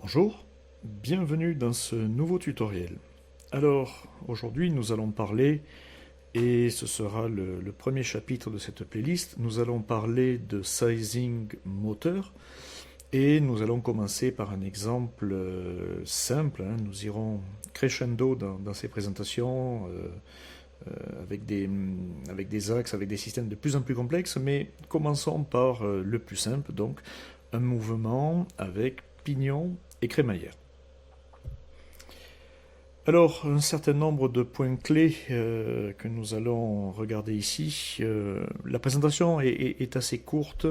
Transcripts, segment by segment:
Bonjour, bienvenue dans ce nouveau tutoriel. Alors, aujourd'hui nous allons parler, et ce sera le premier chapitre de cette playlist, nous allons parler de sizing moteur, et nous allons commencer par un exemple simple, hein. Nous irons crescendo dans ces présentations, avec des axes, avec des systèmes de plus en plus complexes, mais commençons par le plus simple, donc un mouvement avec pignon et crémaillère. Alors, un certain nombre de points clés que nous allons regarder ici. La présentation est assez courte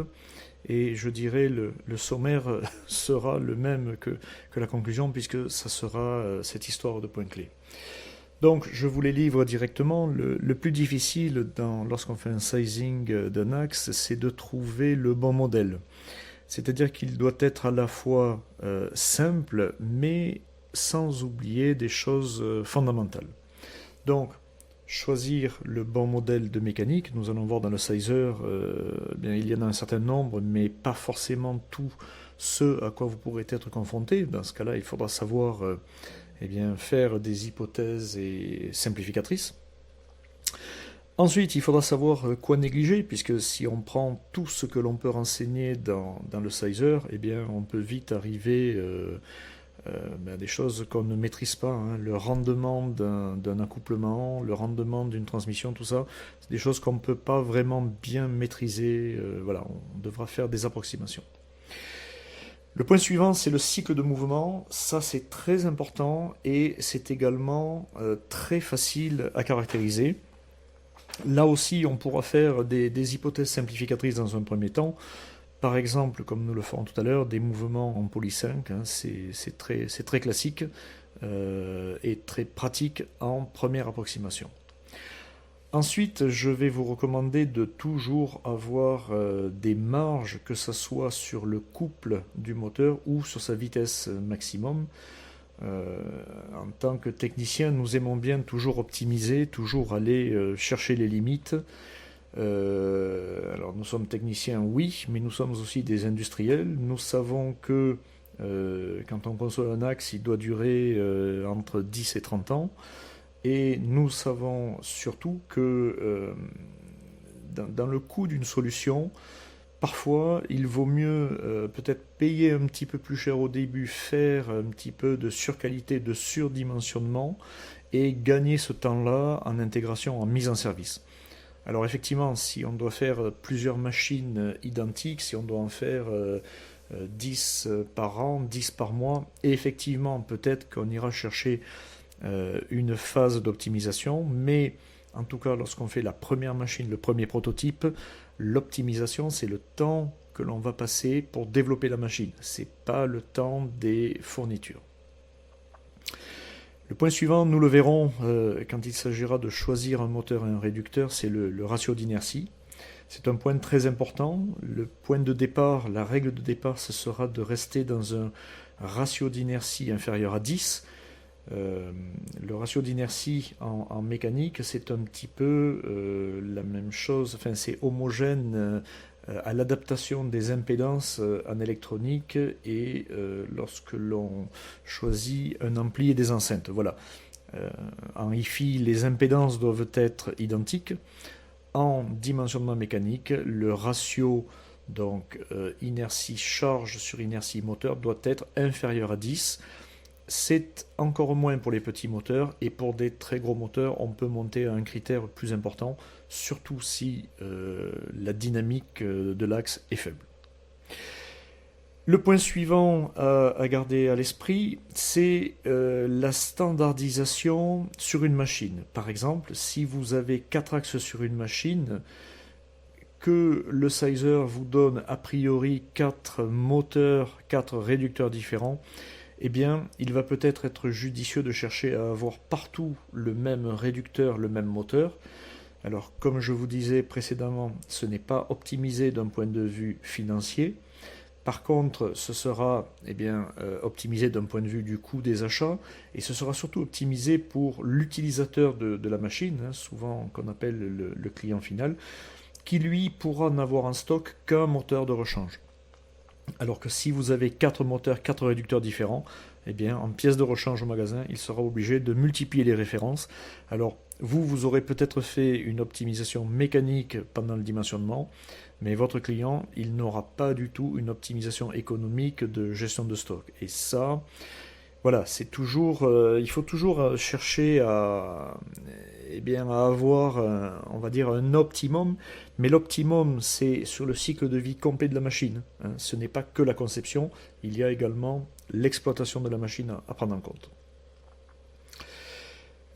et je dirais le sommaire sera le même que la conclusion puisque ça sera cette histoire de points clés. Donc, je vous les livre directement. Le plus difficile lorsqu'on fait un sizing d'un axe, c'est de trouver le bon modèle. C'est-à-dire qu'il doit être à la fois simple, mais sans oublier des choses fondamentales. Donc, choisir le bon modèle de mécanique, nous allons voir dans le sizer, bien, il y en a un certain nombre, mais pas forcément tout ce à quoi vous pourrez être confronté. Dans ce cas-là, il faudra savoir eh bien, faire des hypothèses et simplificatrices. Ensuite, il faudra savoir quoi négliger, puisque si on prend tout ce que l'on peut renseigner dans le sizer, eh bien, on peut vite arriver à des choses qu'on ne maîtrise pas, hein. Le rendement d'un accouplement, le rendement d'une transmission, tout ça, c'est des choses qu'on ne peut pas vraiment bien maîtriser. Voilà, on devra faire des approximations. Le point suivant, c'est le cycle de mouvement. Ça, c'est très important et c'est également très facile à caractériser. Là aussi, on pourra faire des hypothèses simplificatrices dans un premier temps. Par exemple, comme nous le ferons tout à l'heure, des mouvements en poly 5, hein, c'est très classique et très pratique en première approximation. Ensuite, je vais vous recommander de toujours avoir des marges, que ce soit sur le couple du moteur ou sur sa vitesse maximum. En tant que technicien, nous aimons bien toujours optimiser, toujours aller chercher les limites. Alors nous sommes techniciens, oui, mais nous sommes aussi des industriels. Nous savons que quand on conçoit un axe, il doit durer entre 10 et 30 ans. Et nous savons surtout que dans le coût d'une solution, parfois, il vaut mieux peut-être payer un petit peu plus cher au début, faire un petit peu de surqualité, de surdimensionnement, et gagner ce temps-là en intégration, en mise en service. Alors effectivement, si on doit faire plusieurs machines identiques, si on doit en faire 10 par an, 10 par mois, et effectivement, peut-être qu'on ira chercher une phase d'optimisation, mais en tout cas, lorsqu'on fait la première machine, le premier prototype, l'optimisation, c'est le temps que l'on va passer pour développer la machine. C'est pas le temps des fournitures. Le point suivant, nous le verrons quand il s'agira de choisir un moteur et un réducteur, c'est le ratio d'inertie. C'est un point très important. Le point de départ, la règle de départ, ce sera de rester dans un ratio d'inertie inférieur à 10. Le ratio d'inertie en mécanique, c'est un petit peu la même chose, enfin c'est homogène à l'adaptation des impédances en électronique et lorsque l'on choisit un ampli et des enceintes. Voilà. En hi-fi, les impédances doivent être identiques. En dimensionnement mécanique, le ratio donc inertie charge sur inertie moteur doit être inférieur à 10. C'est encore moins pour les petits moteurs et pour des très gros moteurs, on peut monter à un critère plus important, surtout si la dynamique de l'axe est faible. Le point suivant à garder à l'esprit, c'est la standardisation sur une machine. Par exemple, si vous avez 4 axes sur une machine, que le sizer vous donne a priori 4 moteurs, 4 réducteurs différents, eh bien, il va peut-être être judicieux de chercher à avoir partout le même réducteur, le même moteur. Alors, comme je vous disais précédemment, ce n'est pas optimisé d'un point de vue financier. Par contre, ce sera optimisé d'un point de vue du coût des achats et ce sera surtout optimisé pour l'utilisateur de la machine, hein, souvent qu'on appelle le client final, qui lui pourra n'avoir en stock qu'un moteur de rechange. Alors que si vous avez 4 moteurs, 4 réducteurs différents, eh bien, en pièce de rechange au magasin, il sera obligé de multiplier les références. Alors, vous aurez peut-être fait une optimisation mécanique pendant le dimensionnement, mais votre client, il n'aura pas du tout une optimisation économique de gestion de stock. Et ça, voilà, c'est toujours, il faut toujours chercher eh bien, à avoir, on va dire, un optimum. Mais l'optimum, c'est sur le cycle de vie complet de la machine, hein. Ce n'est pas que la conception, il y a également l'exploitation de la machine à prendre en compte.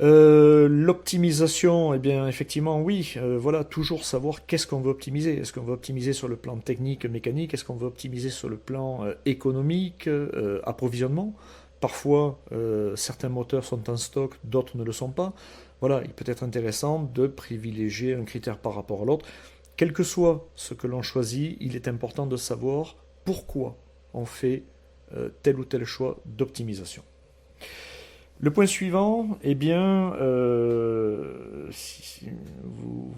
L'optimisation, eh bien, effectivement, oui, voilà, toujours savoir qu'est-ce qu'on veut optimiser. Est-ce qu'on veut optimiser sur le plan technique, mécanique? Est-ce qu'on veut optimiser sur le plan économique, approvisionnement? Parfois, certains moteurs sont en stock, d'autres ne le sont pas. Voilà, il peut être intéressant de privilégier un critère par rapport à l'autre. Quel que soit ce que l'on choisit, il est important de savoir pourquoi on fait tel ou tel choix d'optimisation. Le point suivant, eh bien, vous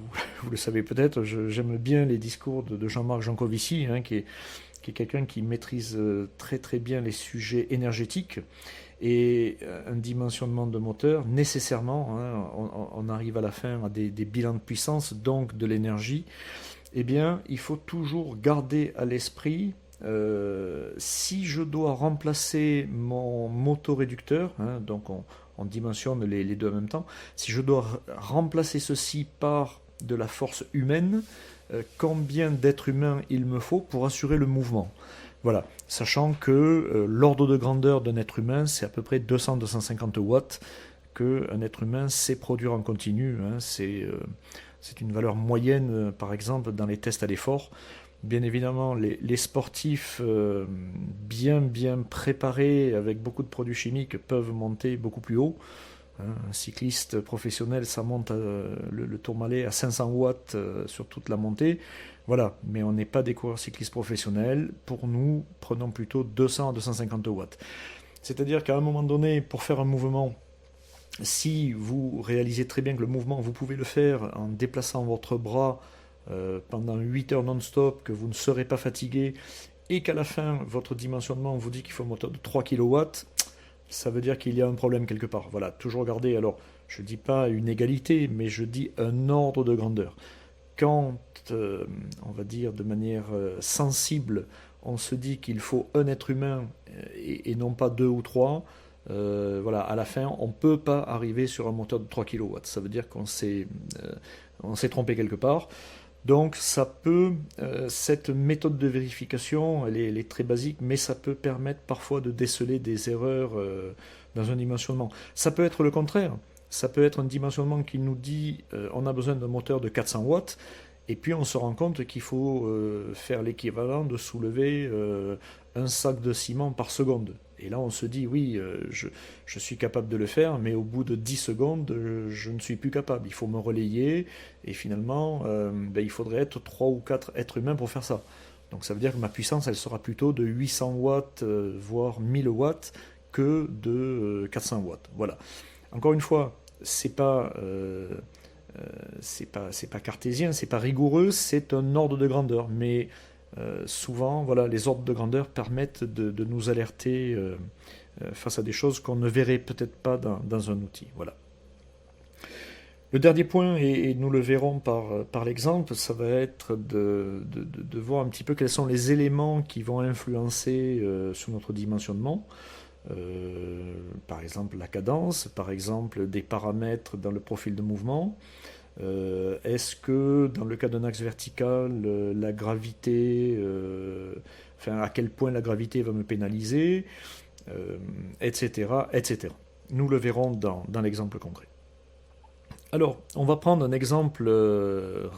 le savez peut-être, j'aime bien les discours de Jean-Marc Jancovici, hein, qui est quelqu'un qui maîtrise très très bien les sujets énergétiques et un dimensionnement de moteur, nécessairement, hein, on arrive à la fin à des bilans de puissance, donc de l'énergie, eh bien, il faut toujours garder à l'esprit si je dois remplacer mon motoréducteur, hein, donc on dimensionne les deux en même temps, si je dois remplacer ceci par de la force humaine, combien d'êtres humains il me faut pour assurer le mouvement. Voilà, sachant que l'ordre de grandeur d'un être humain, c'est à peu près 200-250 watts qu'un être humain sait produire en continu, hein, c'est une valeur moyenne, par exemple, dans les tests à l'effort. Bien évidemment, les sportifs bien préparés avec beaucoup de produits chimiques peuvent monter beaucoup plus haut. Hein. Un cycliste professionnel, ça monte le tourmalet à 500 watts sur toute la montée. Voilà, mais on n'est pas des coureurs cyclistes professionnels. Pour nous, prenons plutôt 200 à 250 watts. C'est-à-dire qu'à un moment donné, pour faire un mouvement, si vous réalisez très bien que le mouvement, vous pouvez le faire en déplaçant votre bras pendant 8 heures non-stop, que vous ne serez pas fatigué, et qu'à la fin, votre dimensionnement vous dit qu'il faut un moteur de 3 kW, ça veut dire qu'il y a un problème quelque part. Voilà, toujours garder, alors je ne dis pas une égalité, mais je dis un ordre de grandeur. Quand, on va dire de manière sensible, on se dit qu'il faut un être humain et non pas deux ou trois, voilà, à la fin, on ne peut pas arriver sur un moteur de 3 kW. Ça veut dire on s'est trompé quelque part. Donc ça peut, cette méthode de vérification, elle est très basique, mais ça peut permettre parfois de déceler des erreurs dans un dimensionnement. Ça peut être le contraire. Ça peut être un dimensionnement qui nous dit on a besoin d'un moteur de 400 watts, et puis on se rend compte qu'il faut faire l'équivalent de soulever un sac de ciment par seconde. Et là on se dit oui, je suis capable de le faire, mais au bout de 10 secondes, je ne suis plus capable. Il faut me relayer, et finalement, il faudrait être 3 ou 4 êtres humains pour faire ça. Donc ça veut dire que ma puissance, elle sera plutôt de 800 watts, voire 1000 watts, que de 400 watts. Voilà. Encore une fois, c'est pas cartésien, c'est pas rigoureux, c'est un ordre de grandeur. Mais souvent, voilà, les ordres de grandeur permettent de nous alerter face à des choses qu'on ne verrait peut-être pas dans un outil. Voilà. Le dernier point, et nous le verrons par l'exemple, ça va être de voir un petit peu quels sont les éléments qui vont influencer sur notre dimensionnement. Par exemple la cadence, par exemple des paramètres dans le profil de mouvement. Est-ce que dans le cas d'un axe vertical, la gravité, enfin à quel point la gravité va me pénaliser, etc., etc. Nous le verrons dans l'exemple concret. Alors, on va prendre un exemple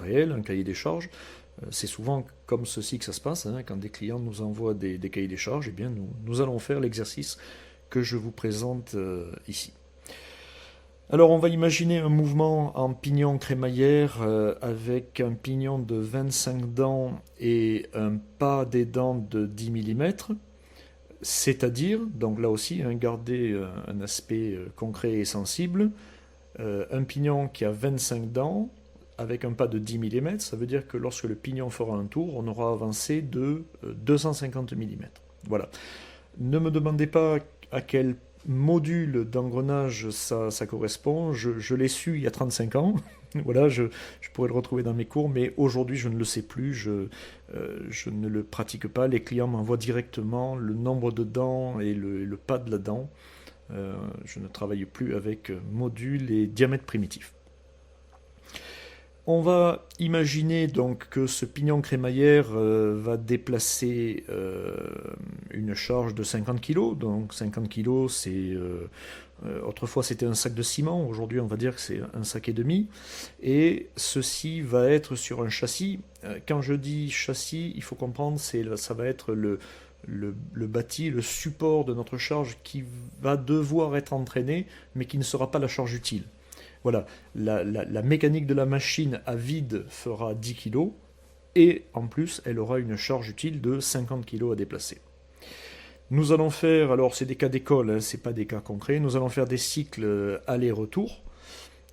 réel, un cahier des charges. C'est souvent comme ceci que ça se passe, hein, quand des clients nous envoient des cahiers des charges, eh bien nous allons faire l'exercice que je vous présente ici. Alors on va imaginer un mouvement en pignon crémaillère avec un pignon de 25 dents et un pas des dents de 10 mm, c'est-à-dire, donc là aussi, hein, garder un aspect concret et sensible, un pignon qui a 25 dents, avec un pas de 10 mm, ça veut dire que lorsque le pignon fera un tour, on aura avancé de 250 mm. Voilà. Ne me demandez pas à quel module d'engrenage ça correspond. Je l'ai su il y a 35 ans. Voilà, je pourrais le retrouver dans mes cours, mais aujourd'hui je ne le sais plus. Je ne le pratique pas. Les clients m'envoient directement le nombre de dents et le pas de la dent. Je ne travaille plus avec modules et diamètres primitifs. On va imaginer donc que ce pignon crémaillère va déplacer une charge de 50 kg. Donc 50 kg, c'est autrefois c'était un sac de ciment, aujourd'hui on va dire que c'est un sac et demi. Et ceci va être sur un châssis. Quand je dis châssis, il faut comprendre, ça va être le bâti, le support de notre charge qui va devoir être entraîné, mais qui ne sera pas la charge utile. Voilà, la mécanique de la machine à vide fera 10 kg et en plus elle aura une charge utile de 50 kg à déplacer. Nous allons faire, alors c'est des cas d'école, hein, c'est pas des cas concrets, nous allons faire des cycles aller-retour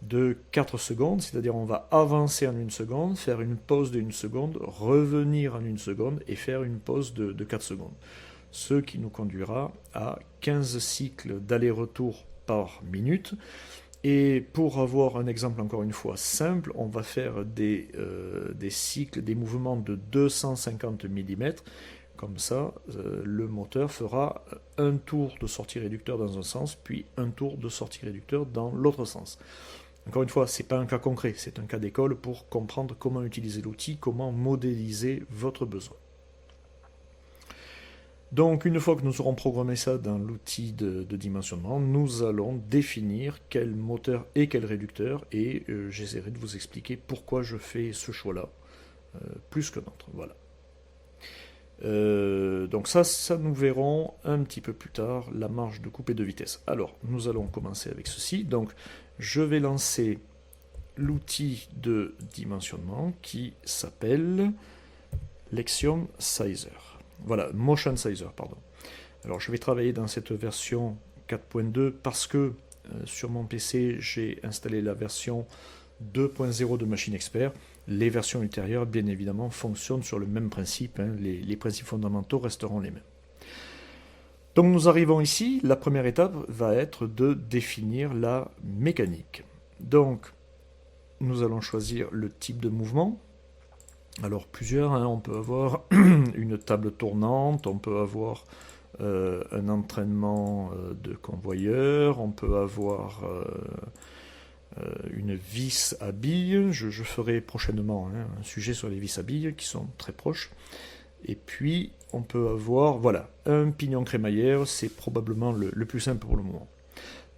de 4 secondes, c'est-à-dire on va avancer en 1 seconde, faire une pause de 1 seconde, revenir en 1 seconde et faire une pause de 4 secondes. Ce qui nous conduira à 15 cycles d'aller-retour par minute. Et pour avoir un exemple encore une fois simple, on va faire des cycles, des mouvements de 250 mm. Comme ça, le moteur fera un tour de sortie réducteur dans un sens, puis un tour de sortie réducteur dans l'autre sens. Encore une fois, ce n'est pas un cas concret, c'est un cas d'école pour comprendre comment utiliser l'outil, comment modéliser votre besoin. Donc une fois que nous aurons programmé ça dans l'outil de dimensionnement, nous allons définir quel moteur et quel réducteur, et j'essaierai de vous expliquer pourquoi je fais ce choix-là, plus que d'autres. Voilà. Donc ça nous verrons un petit peu plus tard, la marge de coupe et de vitesse. Alors, nous allons commencer avec ceci. Donc, je vais lancer l'outil de dimensionnement qui s'appelle Lexion Sizer. Voilà, Motion Sizer, pardon. Alors, je vais travailler dans cette version 4.2 parce que sur mon PC, j'ai installé la version 2.0 de Machine Expert. Les versions ultérieures, bien évidemment, fonctionnent sur le même principe. Hein. Les principes fondamentaux resteront les mêmes. Donc nous arrivons ici. La première étape va être de définir la mécanique. Donc, nous allons choisir le type de mouvement. Alors plusieurs, hein. On peut avoir une table tournante, on peut avoir un entraînement de convoyeur, on peut avoir une vis à billes. Je ferai prochainement un sujet sur les vis à billes qui sont très proches. Et puis on peut avoir, voilà, un pignon crémaillère, c'est probablement le plus simple pour le moment.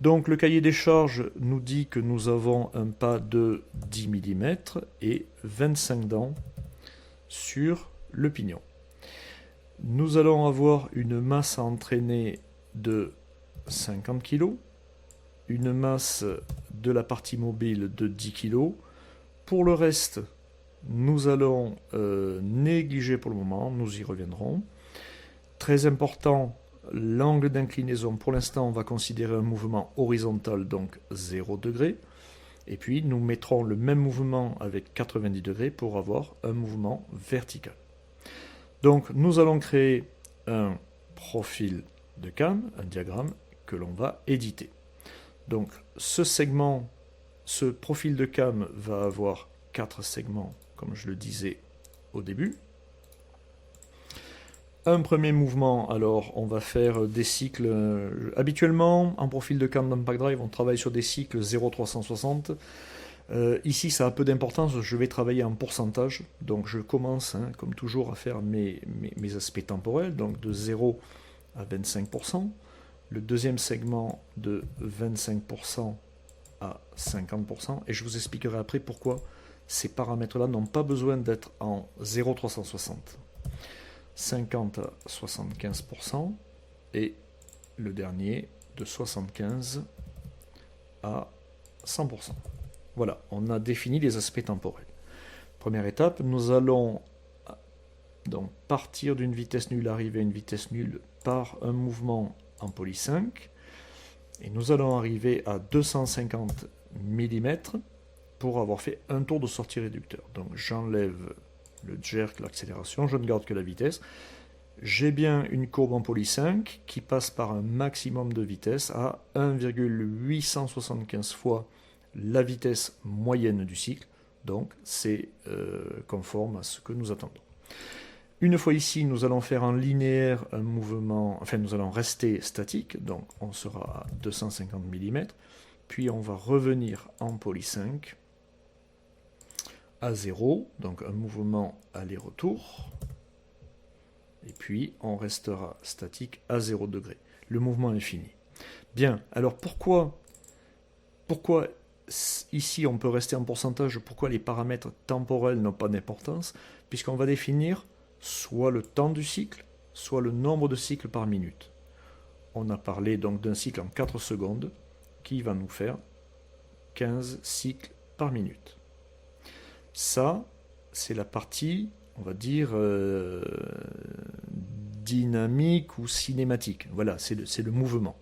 Donc le cahier des charges nous dit que nous avons un pas de 10 mm et 25 dents sur le pignon. Nous allons avoir une masse à entraîner de 50 kg, une masse de la partie mobile de 10 kg. Pour le reste, nous allons négliger pour le moment, nous y reviendrons. Très important, l'angle d'inclinaison. Pour l'instant, on va considérer un mouvement horizontal, donc 0 degré. Et puis, nous mettrons le même mouvement avec 90 degrés pour avoir un mouvement vertical. Donc, nous allons créer un profil de cam, un diagramme que l'on va éditer. Donc, ce profil de cam va avoir 4 segments, comme je le disais au début. Un premier mouvement, alors on va faire des cycles. Habituellement, en profil de cam dans Packdrive, on travaille sur des cycles 0,360. Ici, ça a peu d'importance, je vais travailler en pourcentage. Donc je commence, comme toujours, à faire mes aspects temporels, donc de 0 à 25%. Le deuxième segment de 25% à 50%. Et je vous expliquerai après pourquoi ces paramètres-là n'ont pas besoin d'être en 0,360. 50 à 75% et le dernier de 75 à 100%. Voilà, on a défini les aspects temporels. Première étape, nous allons donc partir d'une vitesse nulle, arriver à une vitesse nulle par un mouvement en poly 5 et nous allons arriver à 250 mm pour avoir fait un tour de sortie réducteur. Donc j'enlève le jerk, l'accélération, je ne garde que la vitesse. J'ai bien une courbe en poly 5 qui passe par un maximum de vitesse à 1,875 fois la vitesse moyenne du cycle. Donc c'est conforme à ce que nous attendons. Une fois ici, nous allons faire en linéaire un mouvement, enfin nous allons rester statique, donc on sera à 250 mm, puis on va revenir en poly 5 à 0, donc un mouvement aller-retour, et puis on restera statique à 0 degré. Le mouvement est fini. Bien, alors pourquoi ici on peut rester en pourcentage, pourquoi les paramètres temporels n'ont pas d'importance, puisqu'on va définir soit le temps du cycle, soit le nombre de cycles par minute. On a parlé donc d'un cycle en 4 secondes qui va nous faire 15 cycles par minute. Ça, c'est la partie, on va dire, dynamique ou cinématique. Voilà, c'est le mouvement.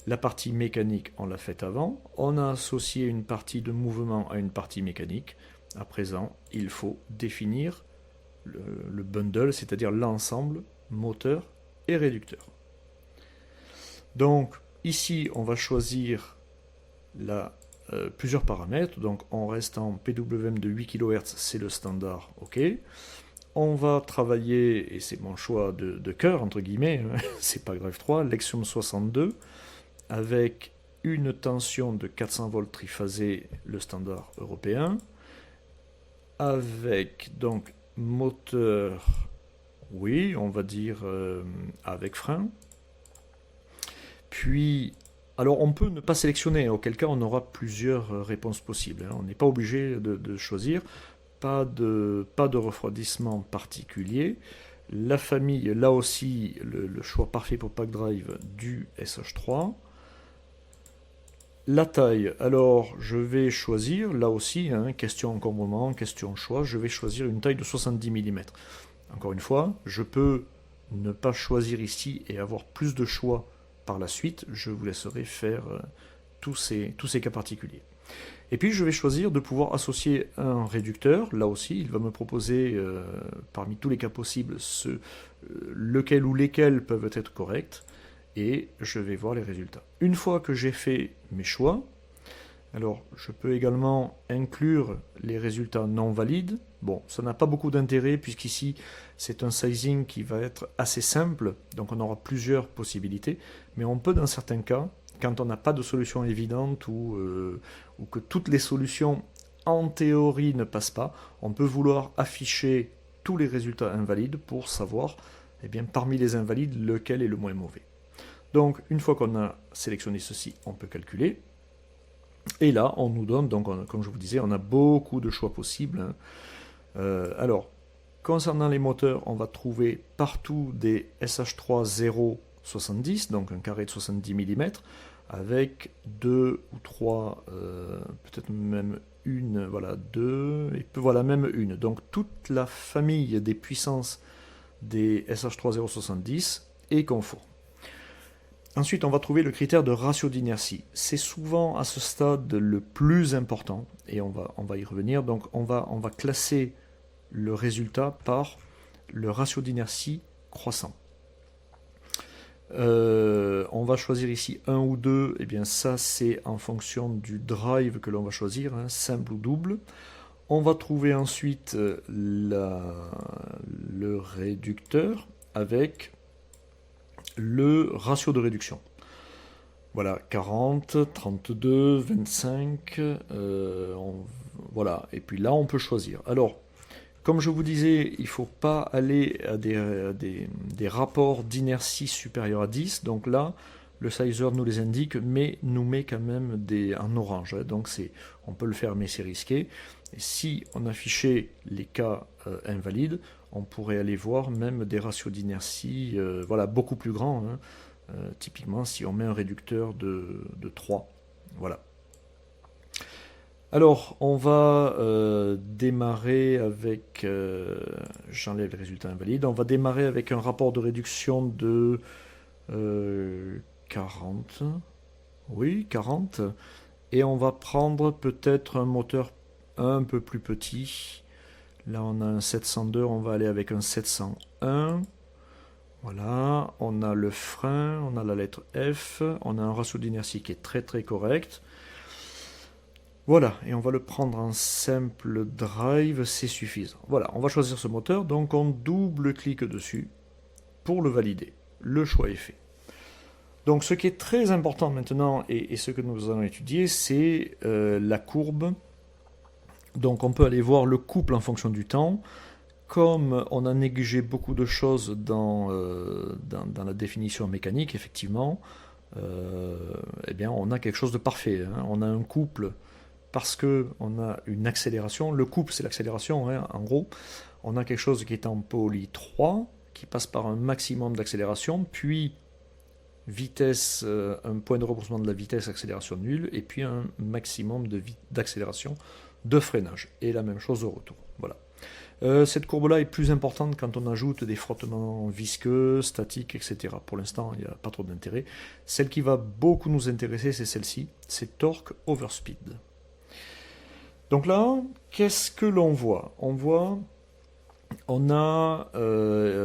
La partie mécanique, on l'a faite avant. On a associé une partie de mouvement à une partie mécanique. À présent, il faut définir le bundle, c'est-à-dire l'ensemble moteur et réducteur. Donc, ici, on va choisir plusieurs paramètres. Donc, on reste en PWM de 8 kHz, c'est le standard, ok. On va travailler, et c'est mon choix de cœur, entre guillemets, c'est pas grave 3, Lexium 62, avec une tension de 400 volts triphasé, le standard européen, avec donc moteur, oui, on va dire avec frein. Puis, alors on peut ne pas sélectionner, auquel cas on aura plusieurs réponses possibles. On n'est pas obligé de choisir, pas de refroidissement particulier. La famille, là aussi, le choix parfait pour Pack Drive du SH3. La taille, alors je vais choisir, là aussi, question encombrement, question choix, je vais choisir une taille de 70 mm. Encore une fois, je peux ne pas choisir ici et avoir plus de choix par la suite, je vous laisserai faire tous ces cas particuliers. Et puis je vais choisir de pouvoir associer un réducteur, là aussi il va me proposer parmi tous les cas possibles lequel ou lesquels peuvent être corrects, et je vais voir les résultats. Une fois que j'ai fait mes choix, alors je peux également inclure les résultats non valides. Bon, ça n'a pas beaucoup d'intérêt puisqu'ici c'est un sizing qui va être assez simple, donc on aura plusieurs possibilités, mais on peut dans certains cas, quand on n'a pas de solution évidente ou que toutes les solutions en théorie ne passent pas, on peut vouloir afficher tous les résultats invalides pour savoir, eh bien, parmi les invalides, lequel est le moins mauvais. Donc, une fois qu'on a sélectionné ceci, on peut calculer. Et là, on nous donne, donc, comme je vous disais, on a beaucoup de choix possibles. Alors, concernant les moteurs, on va trouver partout des SH3 070, donc un carré de 70 mm, avec 2 ou 3, peut-être même une, voilà, 2, et voilà, même une. Donc, toute la famille des puissances des SH3 070 est conforme. Ensuite, on va trouver le critère de ratio d'inertie. C'est souvent à ce stade le plus important, et on va y revenir. Donc, on va classer le résultat par le ratio d'inertie croissant. On va choisir ici 1 ou 2, et bien ça c'est en fonction du drive que l'on va choisir, simple ou double. On va trouver ensuite le réducteur avec le ratio de réduction. Voilà, 40, 32, 25, voilà, et puis là on peut choisir. Alors, comme je vous disais, il ne faut pas aller à des rapports d'inertie supérieurs à 10, donc là, le sizer nous les indique, mais nous met quand même en orange, donc on peut le faire, mais c'est risqué. Et si on affichait les cas invalides, on pourrait aller voir même des ratios d'inertie voilà, beaucoup plus grands, typiquement si on met un réducteur de 3. Voilà. Alors, on va démarrer avec, j'enlève les résultats invalides, on va démarrer avec un rapport de réduction de 40, oui, 40, et on va prendre peut-être un moteur un peu plus petit. Là, on a un 702, on va aller avec un 701. Voilà, on a le frein, on a la lettre F, on a un ratio d'inertie qui est très très correct. Voilà, et on va le prendre en simple drive, c'est suffisant. Voilà, on va choisir ce moteur, donc on double-clique dessus pour le valider. Le choix est fait. Donc ce qui est très important maintenant, et ce que nous allons étudier, c'est la courbe. Donc on peut aller voir le couple en fonction du temps. Comme on a négligé beaucoup de choses dans la définition mécanique, effectivement, eh bien on a quelque chose de parfait. Hein. On a un couple parce qu'on a une accélération. Le couple, c'est l'accélération, hein, en gros. On a quelque chose qui est en poly 3, qui passe par un maximum d'accélération, puis vitesse, un point de rebroussement de la vitesse, accélération nulle, et puis un maximum d'accélération de freinage. Et la même chose au retour. Voilà. Cette courbe-là est plus importante quand on ajoute des frottements visqueux, statiques, etc. Pour l'instant, il n'y a pas trop d'intérêt. Celle qui va beaucoup nous intéresser, c'est celle-ci, c'est torque over speed. Donc là, qu'est-ce que l'on voit? On a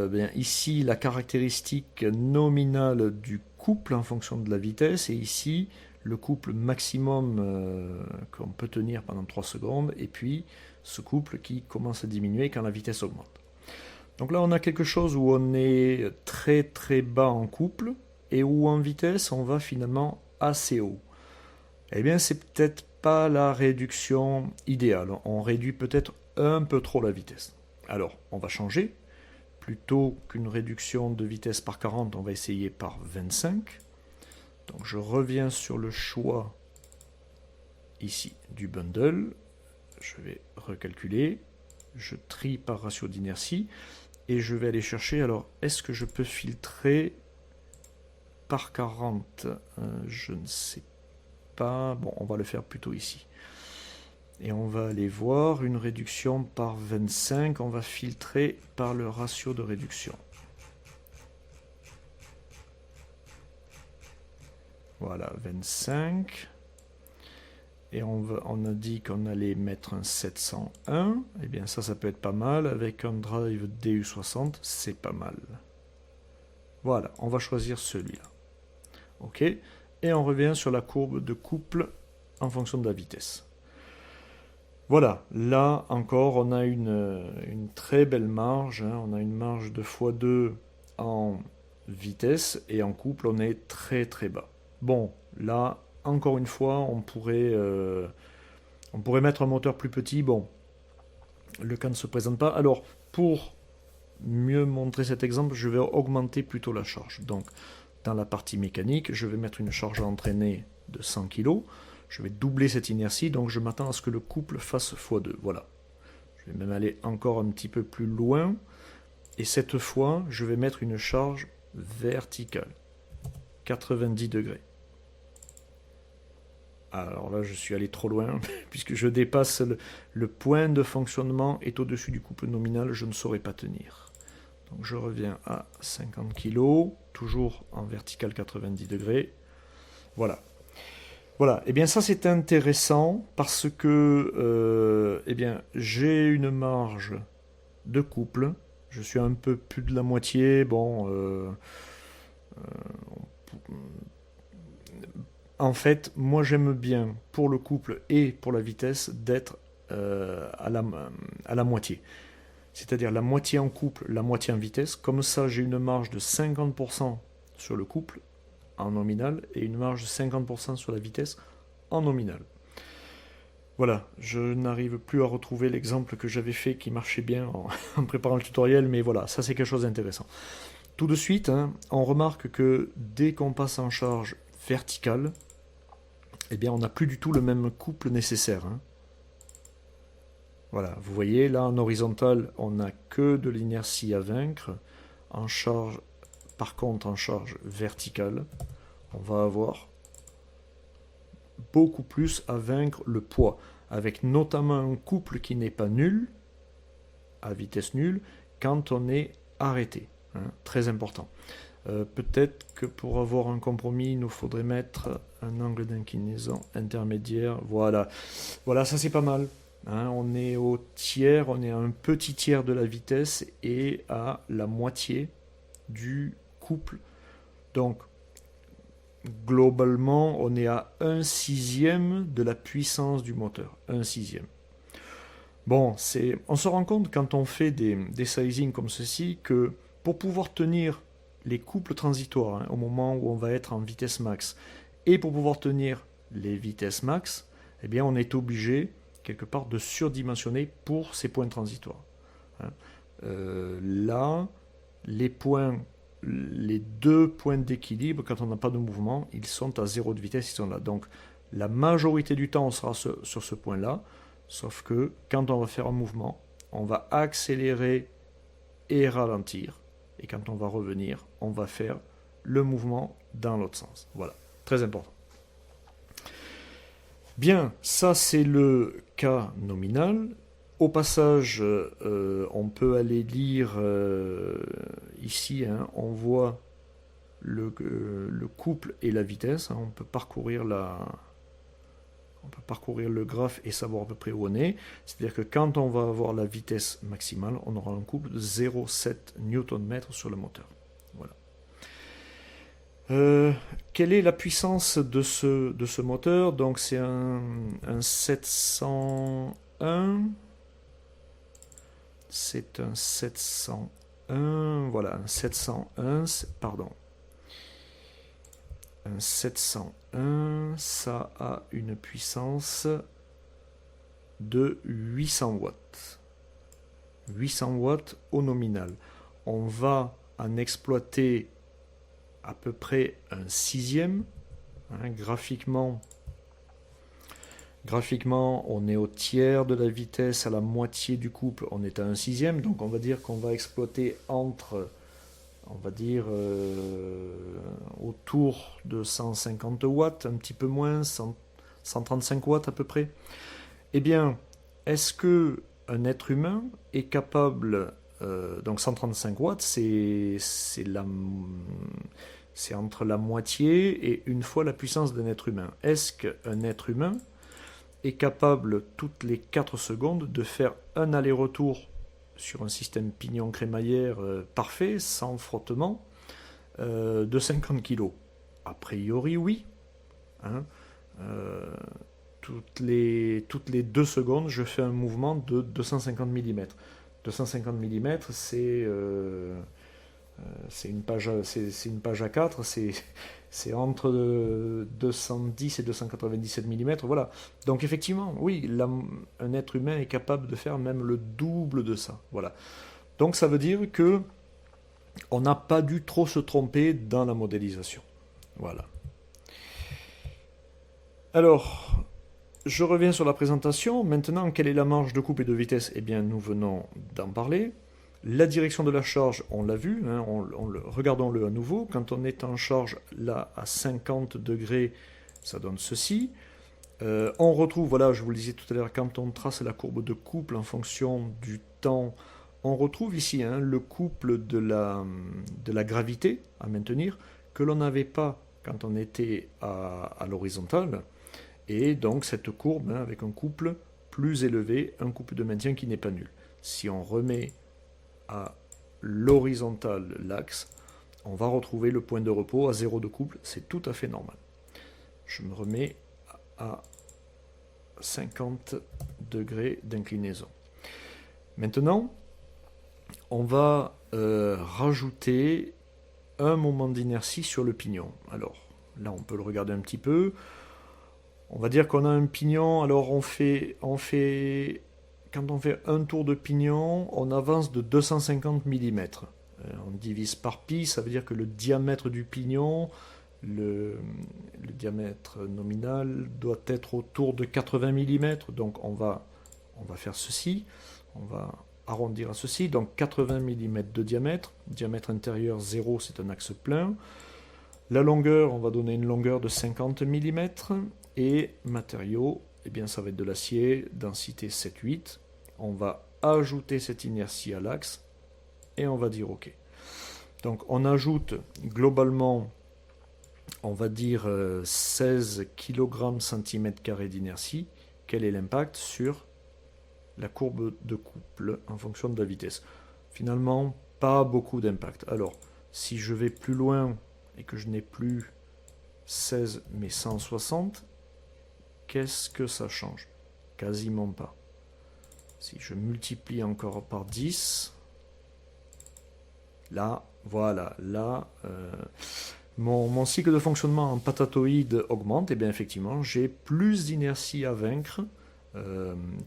bien ici la caractéristique nominale du couple en fonction de la vitesse, et ici le couple maximum qu'on peut tenir pendant 3 secondes, et puis ce couple qui commence à diminuer quand la vitesse augmente. Donc là on a quelque chose où on est très très bas en couple, et où en vitesse on va finalement assez haut. Eh bien c'est peut-être pas la réduction idéale, on réduit peut-être un peu trop la vitesse. Alors on va changer, plutôt qu'une réduction de vitesse par 40, on va essayer par 25. Donc je reviens sur le choix ici du bundle, je vais recalculer, je trie par ratio d'inertie, et je vais aller chercher, alors est-ce que je peux filtrer par 40? Je ne sais pas, bon on va le faire plutôt ici. Et on va aller voir une réduction par 25, on va filtrer par le ratio de réduction. Voilà, 25. Et on a dit qu'on allait mettre un 701. Eh bien ça peut être pas mal. Avec un drive DU60, c'est pas mal. Voilà, on va choisir celui-là. OK. Et on revient sur la courbe de couple en fonction de la vitesse. Voilà, là encore, on a une très belle marge. Hein. On a une marge de x2 en vitesse, et en couple, on est très très bas. Bon, là, encore une fois, on pourrait mettre un moteur plus petit. Bon, le cas ne se présente pas. Alors, pour mieux montrer cet exemple, je vais augmenter plutôt la charge. Donc, dans la partie mécanique, je vais mettre une charge à entraîner de 100 kg. Je vais doubler cette inertie, donc je m'attends à ce que le couple fasse x2. Voilà. Je vais même aller encore un petit peu plus loin. Et cette fois, je vais mettre une charge verticale. 90 degrés. Alors là, je suis allé trop loin, puisque je dépasse le point de fonctionnement est au-dessus du couple nominal, je ne saurais pas tenir. Donc je reviens à 50 kg, toujours en vertical 90 degrés. Voilà. Voilà, et bien ça c'est intéressant parce que eh bien, j'ai une marge de couple, je suis un peu plus de la moitié, bon, en fait, moi j'aime bien pour le couple et pour la vitesse d'être à la moitié. C'est-à-dire la moitié en couple, la moitié en vitesse, comme ça j'ai une marge de 50% sur le couple, en nominal, et une marge de 50% sur la vitesse en nominal. Voilà, je n'arrive plus à retrouver l'exemple que j'avais fait qui marchait bien en préparant le tutoriel, mais voilà, ça c'est quelque chose d'intéressant. Tout de suite, hein, on remarque que dès qu'on passe en charge verticale, eh bien on n'a plus du tout le même couple nécessaire. Hein. Voilà, vous voyez, là en horizontal, on n'a que de l'inertie à vaincre. En charge, par contre, en charge verticale, on va avoir beaucoup plus à vaincre le poids, avec notamment un couple qui n'est pas nul, à vitesse nulle, quand on est arrêté. Hein, très important. Peut-être que pour avoir un compromis, il nous faudrait mettre un angle d'inclinaison intermédiaire. Voilà, voilà, ça c'est pas mal. hein, on est au tiers, on est à un petit tiers de la vitesse et à la moitié du couple. Donc, globalement, on est à 1/6 de la puissance du moteur. 1/6. Bon, on se rend compte quand on fait des sizing comme ceci que pour pouvoir tenir les couples transitoires, hein, au moment où on va être en vitesse max, et pour pouvoir tenir les vitesses max, eh bien on est obligé quelque part de surdimensionner pour ces points transitoires. Hein. Là, les deux points d'équilibre, quand on n'a pas de mouvement, ils sont à 0 de vitesse, ils sont là. Donc la majorité du temps, on sera sur ce point-là, sauf que quand on va faire un mouvement, on va accélérer et ralentir. Et quand on va revenir, on va faire le mouvement dans l'autre sens. Voilà, très important. Bien, ça c'est le cas nominal. Au passage, on peut aller lire ici, hein, on voit le couple et la vitesse. Hein, on peut parcourir le graphe et savoir à peu près où on est. C'est-à-dire que quand on va avoir la vitesse maximale, on aura un couple de 0,7 Nm sur le moteur. Voilà. Quelle est la puissance de ce moteur? Donc c'est un 701. C'est un 701. Voilà, un 701. Pardon. Un 701, ça a une puissance de 800 watts. 800 watts au nominal. On va en exploiter à peu près un 6e. Hein, graphiquement, on est au tiers de la vitesse, à la moitié du couple, on est à un 6e. Donc on va dire qu'on va exploiter entre, on va dire, autour de 150 watts, un petit peu moins, 135 watts à peu près. Eh bien, est-ce que un être humain est capable, donc 135 watts, c'est entre la moitié et une fois la puissance d'un être humain. Est-ce qu'un être humain est capable toutes les 4 secondes de faire un aller-retour sur un système pignon-crémaillère parfait, sans frottement, de 50 kg? A priori, oui. Hein. Toutes les 2 secondes, je fais un mouvement de 250 mm. 250 mm, c'est une page A4, c'est entre 210 et 297 mm. Voilà. Donc effectivement, oui, un être humain est capable de faire même le double de ça. Voilà. Donc ça veut dire que on n'a pas dû trop se tromper dans la modélisation. Voilà. Alors, je reviens sur la présentation. Maintenant, quelle est la marge de couple et de vitesse? Eh bien, nous venons d'en parler. La direction de la charge, on l'a vu, hein, regardons-le à nouveau. Quand on est en charge là à 50 degrés, ça donne ceci. On retrouve, voilà, je vous le disais tout à l'heure, quand on trace la courbe de couple en fonction du temps, on retrouve ici hein, le couple de la gravité à maintenir que l'on n'avait pas quand on était à l'horizontale. Et donc cette courbe hein, avec un couple plus élevé, un couple de maintien qui n'est pas nul. Si on remet à l'horizontale l'axe, on va retrouver le point de repos à 0 de couple, c'est tout à fait normal. Je me remets à 50 degrés d'inclinaison. Maintenant, on va rajouter un moment d'inertie sur le pignon. Alors là, on peut le regarder un petit peu. On va dire qu'on a un pignon, alors quand on fait un tour de pignon, on avance de 250 mm. On divise par pi, ça veut dire que le diamètre du pignon, le diamètre nominal doit être autour de 80 mm. Donc on va faire ceci, on va arrondir à ceci, donc 80 mm de diamètre intérieur 0, c'est un axe plein. La longueur, on va donner une longueur de 50 mm. Et matériaux, eh bien ça va être de l'acier, densité 7,8. On va ajouter cette inertie à l'axe et on va dire OK. Donc on ajoute globalement, on va dire 16 kg cm² d'inertie. Quel est l'impact sur la courbe de couple en fonction de la vitesse. Finalement, pas beaucoup d'impact. Alors, si je vais plus loin et que je n'ai plus 16 mais 160, qu'est-ce que ça change? Quasiment pas. Si je multiplie encore par 10, là, voilà, là, mon cycle de fonctionnement en patatoïde augmente, et bien effectivement, j'ai plus d'inertie à vaincre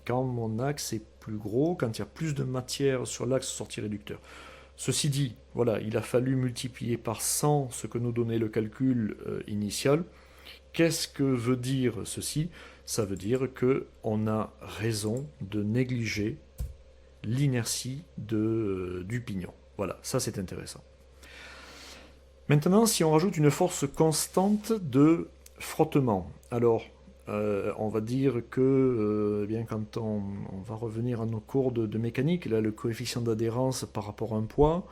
quand mon axe est plus gros, quand il y a plus de matière sur l'axe sortie réducteur. Ceci dit, voilà, il a fallu multiplier par 100 ce que nous donnait le calcul initial. Qu'est-ce que veut dire ceci? Ça veut dire qu'on a raison de négliger l'inertie du pignon. Voilà, ça c'est intéressant. Maintenant, si on rajoute une force constante de frottement, alors on va dire que bien quand on va revenir à nos cours de mécanique, là le coefficient d'adhérence par rapport à un poids,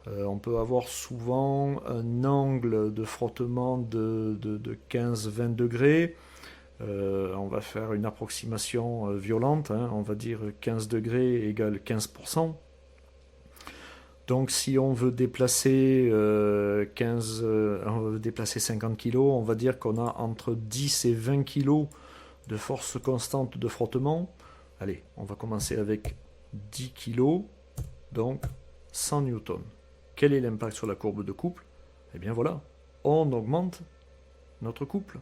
on peut avoir souvent un angle de frottement de 15-20 degrés. On va faire une approximation violente, hein, on va dire 15 degrés égale 15%. Donc si on veut déplacer, on veut déplacer 50 kg, on va dire qu'on a entre 10 et 20 kg de force constante de frottement. Allez, on va commencer avec 10 kg, donc 100 newtons. Quel est l'impact sur la courbe de couple? Eh bien voilà, on augmente notre couple.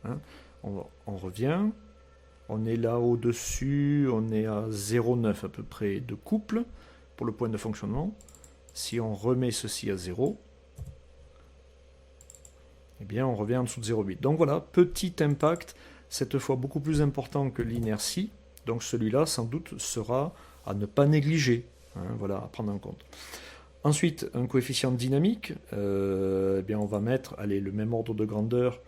Hein. On revient, on est là au-dessus, on est à 0,9 à peu près de couple pour le point de fonctionnement. Si on remet ceci à 0, eh bien on revient en dessous de 0,8. Donc voilà, petit impact, cette fois beaucoup plus important que l'inertie. Donc celui-là, sans doute, sera à ne pas négliger. Hein, voilà, à prendre en compte. Ensuite, un coefficient dynamique, eh bien on va mettre le même ordre de grandeur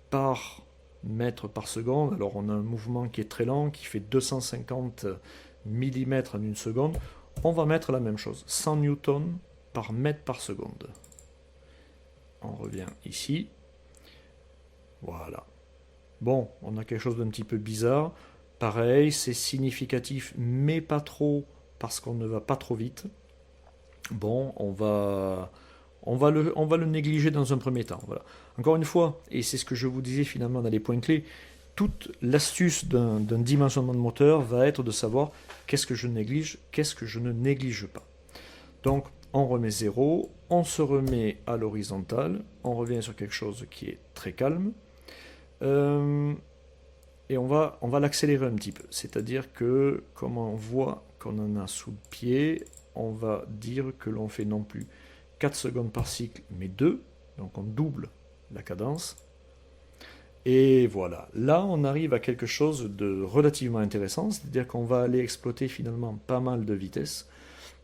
par mètre par seconde. Alors on a un mouvement qui est très lent, qui fait 250 mm en une seconde. On va mettre la même chose, 100 newtons par mètre par seconde. On revient ici. Voilà. Bon, on a quelque chose d'un petit peu bizarre. Pareil, c'est significatif, mais pas trop, parce qu'on ne va pas trop vite. Bon, on va le négliger dans un premier temps. Voilà. Encore une fois, et c'est ce que je vous disais finalement dans les points clés, toute l'astuce d'un dimensionnement de moteur va être de savoir qu'est-ce que je néglige, qu'est-ce que je ne néglige pas. Donc, on remet 0, on se remet à l'horizontale, on revient sur quelque chose qui est très calme, et on va l'accélérer un petit peu. C'est-à-dire que, comme on voit qu'on en a sous le pied, on va dire que l'on fait non plus 4 secondes par cycle, mais 2, donc on double la cadence. Et voilà, là on arrive à quelque chose de relativement intéressant, c'est-à-dire qu'on va aller exploiter finalement pas mal de vitesse,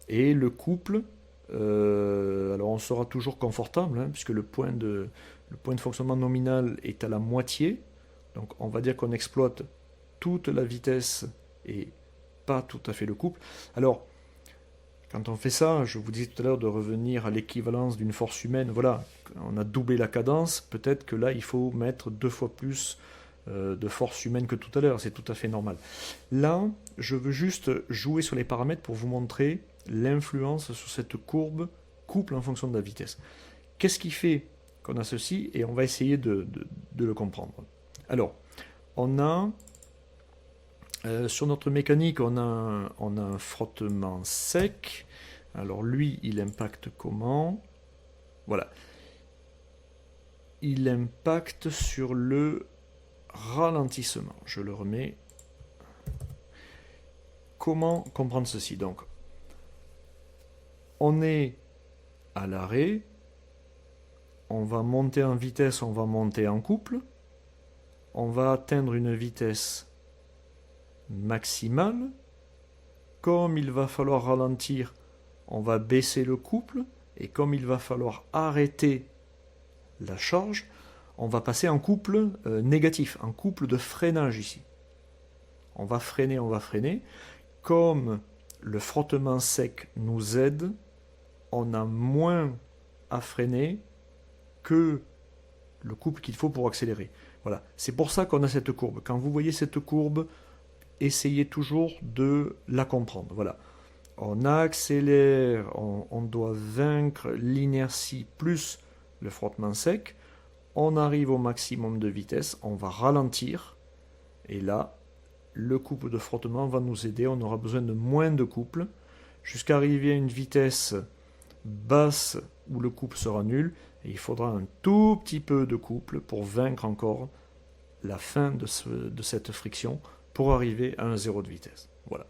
et le couple, alors on sera toujours confortable, hein, puisque le point de fonctionnement nominal est à la moitié, donc on va dire qu'on exploite toute la vitesse et pas tout à fait le couple. Alors, quand on fait ça, je vous disais tout à l'heure de revenir à l'équivalence d'une force humaine, voilà, on a doublé la cadence, peut-être que là il faut mettre 2 fois plus de force humaine que tout à l'heure, c'est tout à fait normal. Là, je veux juste jouer sur les paramètres pour vous montrer l'influence sur cette courbe couple en fonction de la vitesse. Qu'est-ce qui fait qu'on a ceci? Et on va essayer de le comprendre. Alors, on a... sur notre mécanique, on a un frottement sec. Alors lui, il impacte comment? Voilà. Il impacte sur le ralentissement. Je le remets. Comment comprendre ceci? Donc, on est à l'arrêt. On va monter en vitesse, on va monter en couple. On va atteindre une vitesse maximale. Comme il va falloir ralentir, on va baisser le couple, et comme il va falloir arrêter la charge, on va passer en couple négatif, en couple de freinage ici. On va freiner, on va freiner. Comme le frottement sec nous aide, on a moins à freiner que le couple qu'il faut pour accélérer. Voilà, c'est pour ça qu'on a cette courbe. Quand vous voyez cette courbe, essayez toujours de la comprendre. Voilà. On accélère, on doit vaincre l'inertie plus le frottement sec. On arrive au maximum de vitesse, on va ralentir. Et là, le couple de frottement va nous aider. On aura besoin de moins de couple jusqu'à arriver à une vitesse basse où le couple sera nul. Et il faudra un tout petit peu de couple pour vaincre encore la fin de cette friction pour arriver à un zéro de vitesse. Voilà.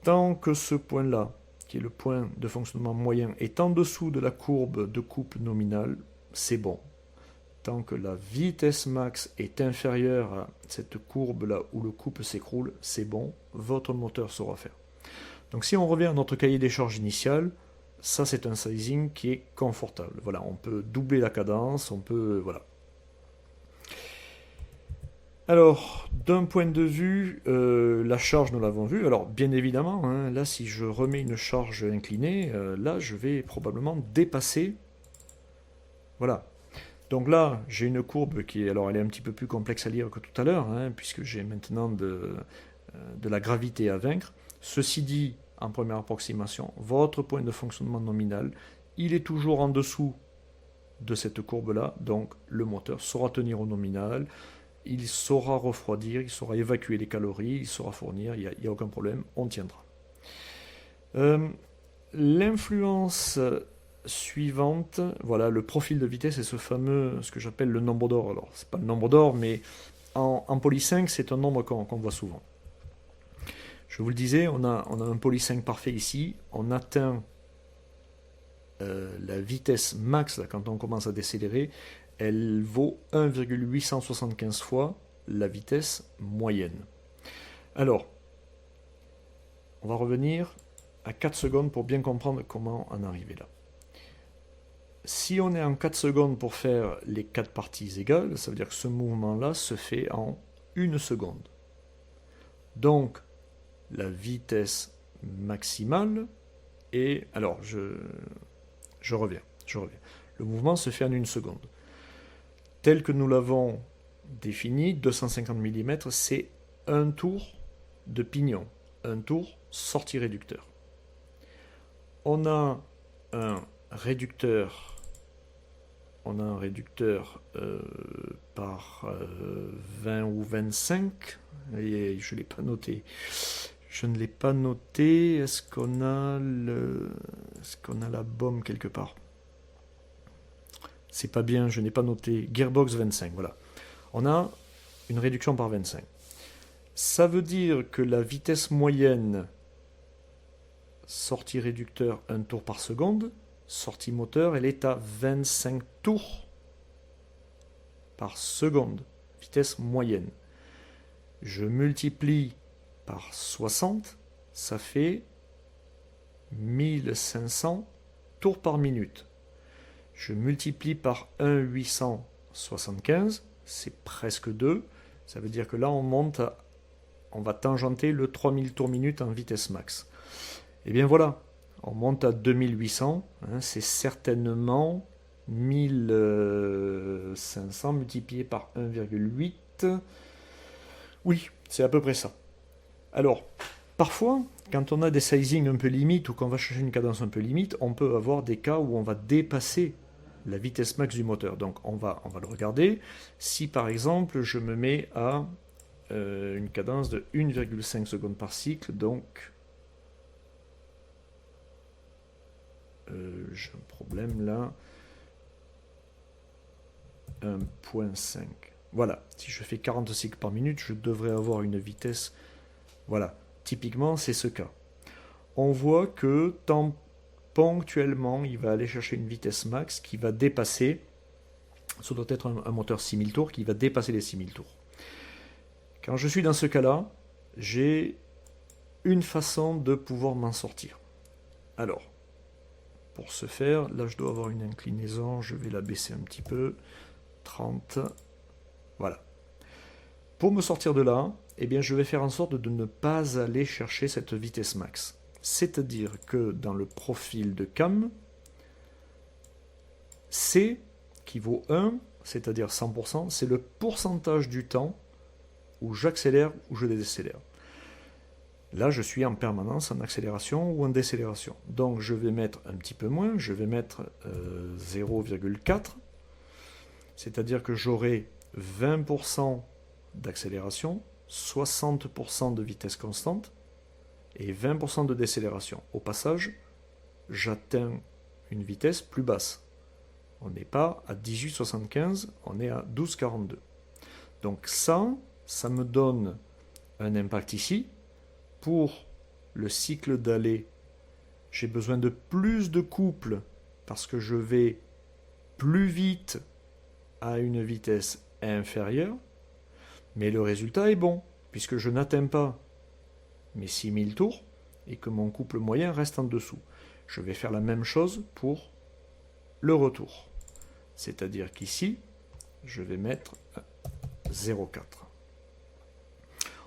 Tant que ce point-là, qui est le point de fonctionnement moyen, est en dessous de la courbe de couple nominale, c'est bon. Tant que la vitesse max est inférieure à cette courbe-là où le couple s'écroule, c'est bon, votre moteur saura faire. Donc si on revient à notre cahier des charges initial, ça c'est un sizing qui est confortable. Voilà, on peut doubler la cadence, on peut... voilà. Alors, d'un point de vue, la charge, nous l'avons vu. Alors, bien évidemment, hein, là, si je remets une charge inclinée, là, je vais probablement dépasser. Voilà. Donc là, j'ai une courbe qui est, alors, elle est un petit peu plus complexe à lire que tout à l'heure, hein, puisque j'ai maintenant de la gravité à vaincre. Ceci dit, en première approximation, votre point de fonctionnement nominal, il est toujours en dessous de cette courbe-là, donc le moteur saura tenir au nominal. Il saura refroidir, il saura évacuer les calories, il saura fournir, il n'y a aucun problème, on tiendra. L'influence suivante, voilà, le profil de vitesse est ce fameux, ce que j'appelle le nombre d'or. Alors, c'est pas le nombre d'or, mais en poly 5, c'est un nombre qu'on voit souvent. Je vous le disais, on a un poly 5 parfait ici, on atteint la vitesse max, là, quand on commence à décélérer, elle vaut 1,875 fois la vitesse moyenne. Alors, on va revenir à 4 secondes pour bien comprendre comment en arriver là. Si on est en 4 secondes pour faire les 4 parties égales, ça veut dire que ce mouvement-là se fait en 1 seconde. Donc, la vitesse maximale est... Alors, je reviens. Le mouvement se fait en 1 seconde. Tel que nous l'avons défini, 250 mm, c'est un tour de pignon, un tour sortie réducteur. On a un réducteur, par 20 ou 25, et je ne l'ai pas noté. Je ne l'ai pas noté. Est-ce qu'on a la bombe quelque part? C'est pas bien, je n'ai pas noté. Gearbox 25, voilà. On a une réduction par 25. Ça veut dire que la vitesse moyenne, sortie réducteur 1 tour par seconde, sortie moteur, elle est à 25 tours par seconde. Vitesse moyenne. Je multiplie par 60, ça fait 1500 tours par minute. Je multiplie par 1,875, c'est presque 2. Ça veut dire que là, on va tangenter le 3000 tours minute en vitesse max. Et bien voilà, on monte à 2800. Hein, c'est certainement 1500 multiplié par 1,8. Oui, c'est à peu près ça. Alors, parfois, quand on a des sizing un peu limites ou qu'on va chercher une cadence un peu limite, on peut avoir des cas où on va dépasser la vitesse max du moteur. Donc on va le regarder. Si par exemple je me mets à une cadence de 1,5 secondes par cycle, donc j'ai un problème là, 1,5. Voilà, si je fais 40 cycles par minute, je devrais avoir une vitesse. Voilà, typiquement c'est ce cas. On voit que ponctuellement, il va aller chercher une vitesse max qui va dépasser, ça doit être un moteur 6000 tours, qui va dépasser les 6000 tours. Quand je suis dans ce cas-là, j'ai une façon de pouvoir m'en sortir. Alors, pour ce faire, là je dois avoir une inclinaison, je vais la baisser un petit peu, 30, voilà. Pour me sortir de là, eh bien, je vais faire en sorte de ne pas aller chercher cette vitesse max. C'est-à-dire que dans le profil de cam, C, qui vaut 1, c'est-à-dire 100%, c'est le pourcentage du temps où j'accélère ou je décélère. Là, je suis en permanence en accélération ou en décélération. Donc, je vais mettre un petit peu moins, je vais mettre 0,4, c'est-à-dire que j'aurai 20% d'accélération, 60% de vitesse constante et 20% de décélération. Au passage, j'atteins une vitesse plus basse. On n'est pas à 18,75, on est à 12,42. Donc ça me donne un impact ici. Pour le cycle d'allée, j'ai besoin de plus de couple parce que je vais plus vite à une vitesse inférieure, mais le résultat est bon, puisque je n'atteins pas mes 6000 tours et que mon couple moyen reste en dessous. Je vais faire la même chose pour le retour. C'est-à-dire qu'ici, je vais mettre 0,4.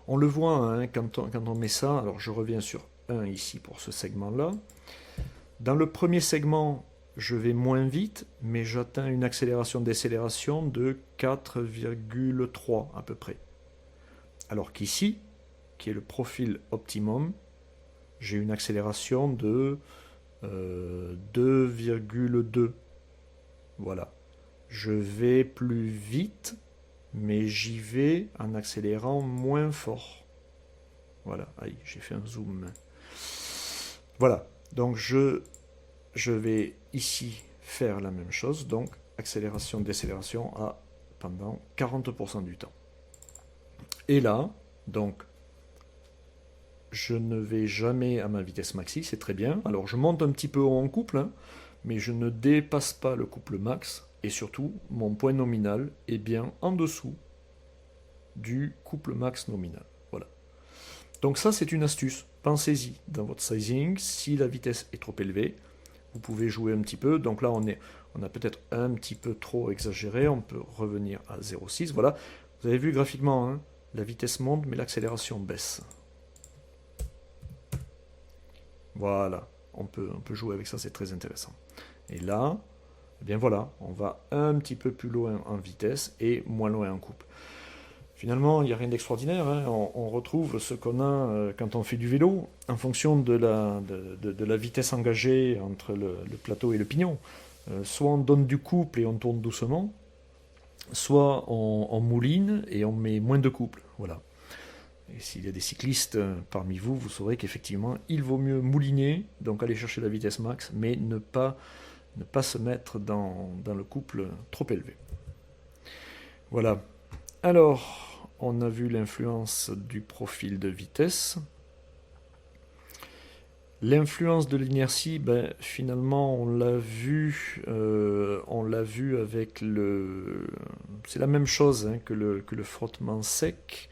On le voit hein, quand on met ça, alors je reviens sur 1 ici pour ce segment-là. Dans le premier segment, je vais moins vite, mais j'atteins une accélération-décélération de 4,3 à peu près. Alors qu'ici, qui est le profil optimum, j'ai une accélération de 2,2. Voilà. Je vais plus vite, mais j'y vais en accélérant moins fort. Voilà, aïe, j'ai fait un zoom. Voilà, donc je vais ici faire la même chose, donc accélération, décélération pendant 40% du temps. Et là, donc, je ne vais jamais à ma vitesse maxi, c'est très bien. Alors je monte un petit peu haut en couple, hein, mais je ne dépasse pas le couple max. Et surtout, mon point nominal est bien en dessous du couple max nominal. Voilà. Donc ça, c'est une astuce. Pensez-y dans votre sizing. Si la vitesse est trop élevée, vous pouvez jouer un petit peu. Donc là, on a peut-être un petit peu trop exagéré. On peut revenir à 0,6. Voilà. Vous avez vu graphiquement, hein, la vitesse monte, mais l'accélération baisse. Voilà. On peut jouer avec ça, c'est très intéressant. Et là, eh bien voilà, on va un petit peu plus loin en vitesse et moins loin en couple. Finalement, il n'y a rien d'extraordinaire, hein. On retrouve ce qu'on a quand on fait du vélo, en fonction de la vitesse engagée entre le plateau et le pignon. Soit on donne du couple et on tourne doucement, soit on mouline et on met moins de couple. Voilà. Et s'il y a des cyclistes parmi vous, vous saurez qu'effectivement, il vaut mieux mouliner, donc aller chercher la vitesse max, mais ne pas se mettre dans le couple trop élevé. Voilà. Alors, on a vu l'influence du profil de vitesse. L'influence de l'inertie, finalement, on l'a vu avec le... C'est la même chose hein, que le frottement sec.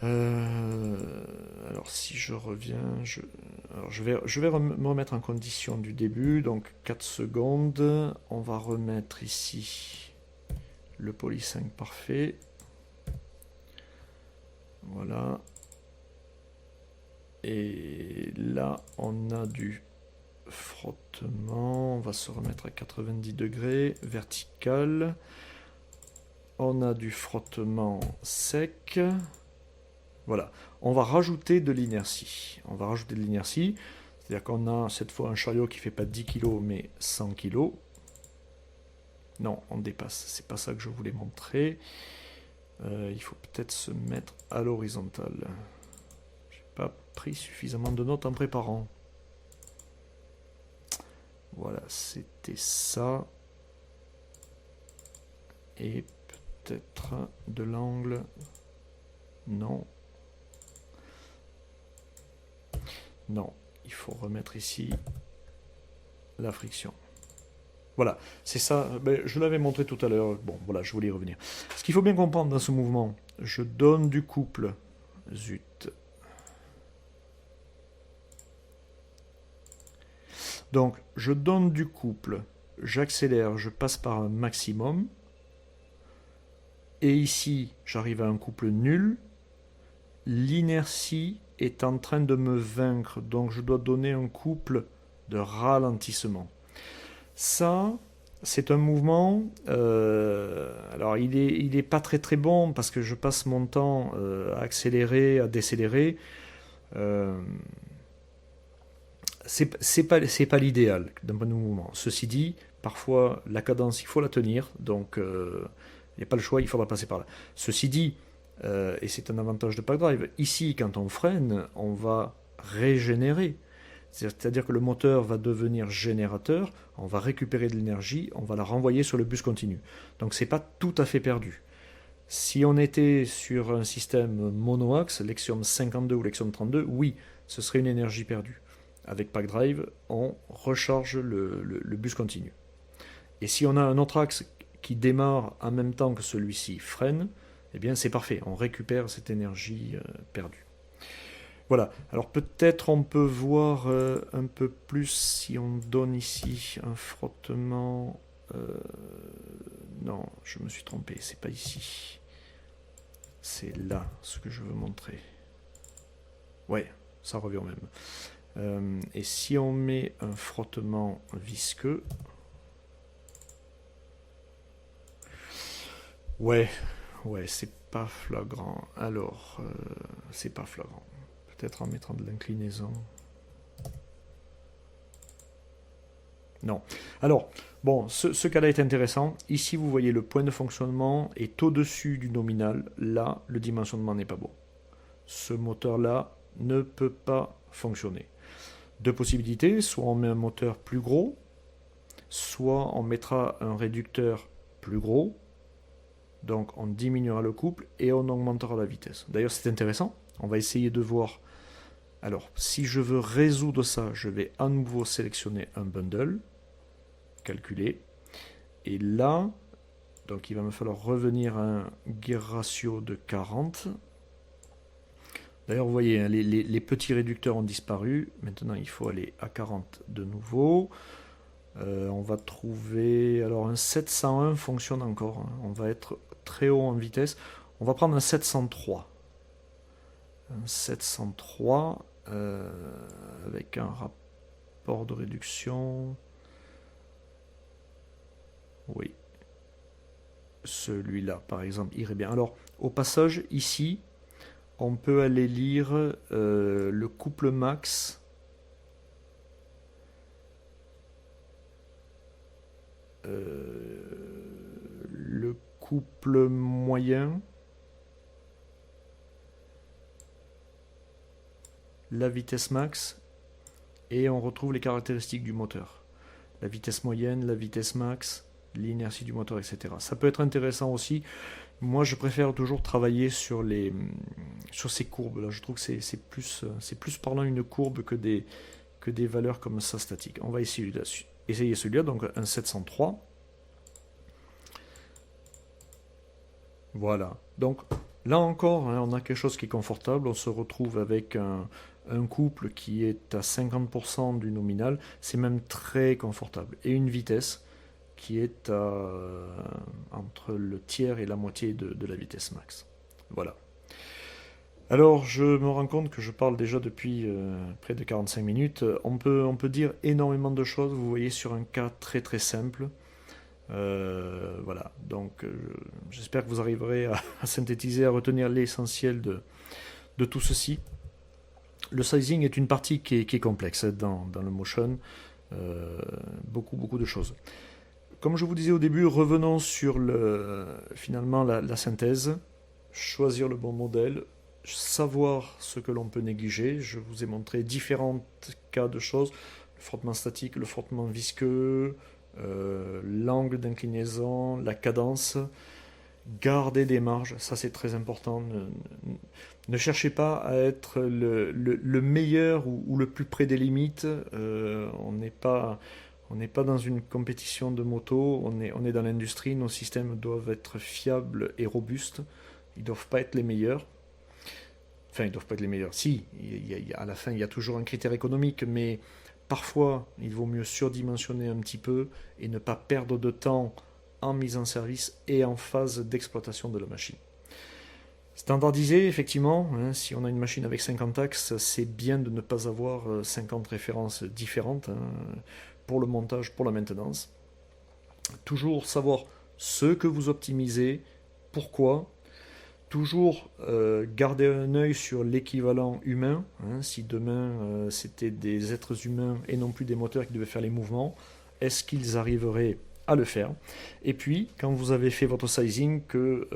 Alors si je reviens, je vais me remettre en condition du début, donc 4 secondes. On va remettre ici le poly 5 parfait. Voilà. Et là, on a du frottement. On va se remettre à 90 degrés, vertical. On a du frottement sec. Voilà, on va rajouter de l'inertie. C'est-à-dire qu'on a cette fois un chariot qui ne fait pas 10 kg mais 100 kg. Non, on dépasse, c'est pas ça que je voulais montrer. Il faut peut-être se mettre à l'horizontale. J'ai pas pris suffisamment de notes en préparant. Voilà, c'était ça. Et peut-être de l'angle. Non. Non, il faut remettre ici la friction. Voilà, c'est ça. Je l'avais montré tout à l'heure. Bon, voilà, je voulais y revenir. Ce qu'il faut bien comprendre dans ce mouvement, je donne du couple. Zut. Donc, je donne du couple, j'accélère, je passe par un maximum. Et ici, j'arrive à un couple nul. L'inertie est en train de me vaincre, donc je dois donner un couple de ralentissement. Ça, C'est un mouvement. Alors, il est pas très très bon parce que je passe mon temps à accélérer, à décélérer. Euh, c'est pas l'idéal d'un point de mouvement. Ceci dit, parfois la cadence, il faut la tenir, donc il n'y a pas le choix, il faudra passer par là. Ceci dit, et c'est un avantage de Pack Drive, ici, quand on freine, on va régénérer. C'est-à-dire que le moteur va devenir générateur, on va récupérer de l'énergie, on va la renvoyer sur le bus continu. Donc c'est pas tout à fait perdu. Si on était sur un système monoaxe, Lexium 52 ou Lexium 32, oui, ce serait une énergie perdue. Avec Pack Drive, on recharge le bus continu. Et si on a un autre axe qui démarre en même temps que celui-ci freine, eh bien c'est parfait, on récupère cette énergie perdue. Voilà, alors peut-être on peut voir un peu plus si on donne ici un frottement. Non, je me suis trompé, c'est pas ici. C'est là ce que je veux montrer. Ouais, ça revient au même. Et si on met un frottement visqueux. Ouais, ouais, c'est pas flagrant. Alors, c'est pas flagrant. Peut-être en mettant de l'inclinaison. Non. Alors, bon, ce cas-là est intéressant. Ici, vous voyez le point de fonctionnement est au-dessus du nominal. Là, le dimensionnement n'est pas bon. Ce moteur-là ne peut pas fonctionner. Deux possibilités, soit on met un moteur plus gros, soit on mettra un réducteur plus gros, donc on diminuera le couple et on augmentera la vitesse. D'ailleurs, c'est intéressant. On va essayer de voir. Alors, si je veux résoudre ça, je vais à nouveau sélectionner un bundle, calculer, et là, donc il va me falloir revenir à un gear ratio de 40. D'ailleurs, vous voyez, hein, les petits réducteurs ont disparu. Maintenant, il faut aller à 40 de nouveau. On va trouver... Alors, un 701 fonctionne encore. Hein. On va être très haut en vitesse. On va prendre un 703. Un 703 avec un rapport de réduction. Oui. Celui-là, par exemple, irait bien. Alors, au passage, ici, on peut aller lire le couple max. Le couple moyen. La vitesse max. Et on retrouve les caractéristiques du moteur. La vitesse moyenne, la vitesse max, l'inertie du moteur, etc. Ça peut être intéressant aussi. Moi, je préfère toujours travailler sur ces courbes-là. Je trouve que c'est plus parlant une courbe que des valeurs comme ça statiques. On va essayer celui-là, donc un 703. Voilà. Donc là encore, hein, on a quelque chose qui est confortable. On se retrouve avec un couple qui est à 50% du nominal. C'est même très confortable. Et une vitesse qui est entre le tiers et la moitié de la vitesse max. Voilà. Alors, je me rends compte que je parle déjà depuis près de 45 minutes. On peut dire énormément de choses, vous voyez, sur un cas très très simple. Voilà, donc j'espère que vous arriverez à synthétiser, à retenir l'essentiel de tout ceci. Le sizing est une partie qui est complexe dans le motion, beaucoup de choses. Comme je vous disais au début, revenons sur finalement la synthèse, choisir le bon modèle, savoir ce que l'on peut négliger. Je vous ai montré différents cas de choses, le frottement statique, le frottement visqueux, l'angle d'inclinaison, la cadence. Garder des marges, ça c'est très important. Ne cherchez pas à être le meilleur ou le plus près des limites. On n'est pas dans une compétition de moto, on est dans l'industrie. Nos systèmes doivent être fiables et robustes. Ils ne doivent pas être les meilleurs. Enfin, ils ne doivent pas être les meilleurs. Si, à la fin, il y a toujours un critère économique, mais parfois, il vaut mieux surdimensionner un petit peu et ne pas perdre de temps en mise en service et en phase d'exploitation de la machine. Standardiser, effectivement, hein, si on a une machine avec 50 axes, c'est bien de ne pas avoir 50 références différentes hein, pour le montage, pour la maintenance. Toujours savoir ce que vous optimisez, pourquoi. Toujours garder un œil sur l'équivalent humain, hein. Si demain c'était des êtres humains et non plus des moteurs qui devaient faire les mouvements, est-ce qu'ils arriveraient à le faire? Et puis, quand vous avez fait votre sizing, que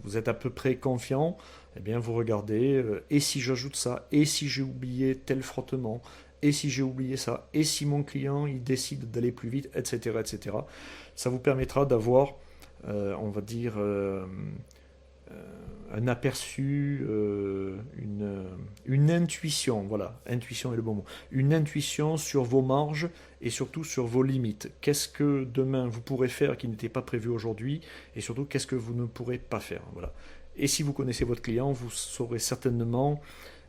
vous êtes à peu près confiant, eh bien vous regardez, et si j'ajoute ça, et si j'ai oublié tel frottement, et si j'ai oublié ça, et si mon client il décide d'aller plus vite, etc., etc. Ça vous permettra d'avoir, on va dire, un aperçu, une intuition, voilà, intuition est le bon mot, une intuition sur vos marges et surtout sur vos limites. Qu'est-ce que demain vous pourrez faire qui n'était pas prévu aujourd'hui et surtout qu'est-ce que vous ne pourrez pas faire. Voilà. Et si vous connaissez votre client, vous saurez certainement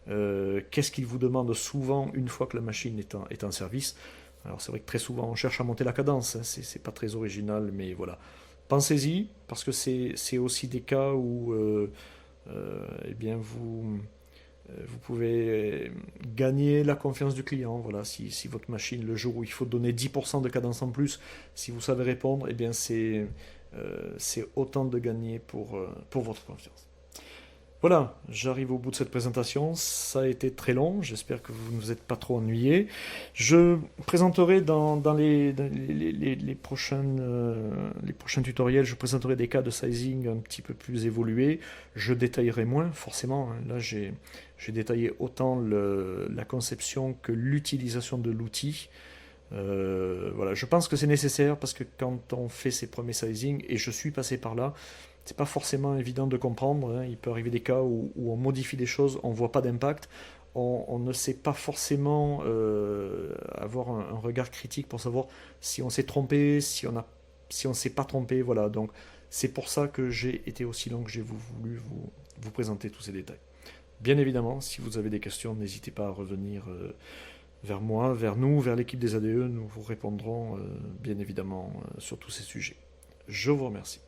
qu'est-ce qu'il vous demande souvent une fois que la machine est en service. Alors c'est vrai que très souvent on cherche à monter la cadence, hein, c'est pas très original, mais voilà. Pensez-y, parce que c'est aussi des cas où eh bien vous pouvez gagner la confiance du client. Voilà, si votre machine, le jour où il faut donner 10% de cadence en plus, si vous savez répondre, eh bien c'est autant de gagner pour votre confiance. Voilà, j'arrive au bout de cette présentation. Ça a été très long. J'espère que vous ne vous êtes pas trop ennuyé. Je présenterai les prochains tutoriels, je présenterai des cas de sizing un petit peu plus évolués. Je détaillerai moins, forcément, hein. Là, j'ai détaillé autant la conception que l'utilisation de l'outil. Voilà, je pense que c'est nécessaire parce que quand on fait ses premiers sizing, et je suis passé par là, c'est pas forcément évident de comprendre, hein. Il peut arriver des cas où on modifie des choses, on voit pas d'impact, on ne sait pas forcément avoir un regard critique pour savoir si on s'est trompé, si on s'est pas trompé, voilà. Donc c'est pour ça que j'ai été aussi long, que j'ai voulu vous présenter tous ces détails. Bien évidemment, si vous avez des questions, n'hésitez pas à revenir vers moi, vers nous, vers l'équipe des ADE, nous vous répondrons bien évidemment sur tous ces sujets. Je vous remercie.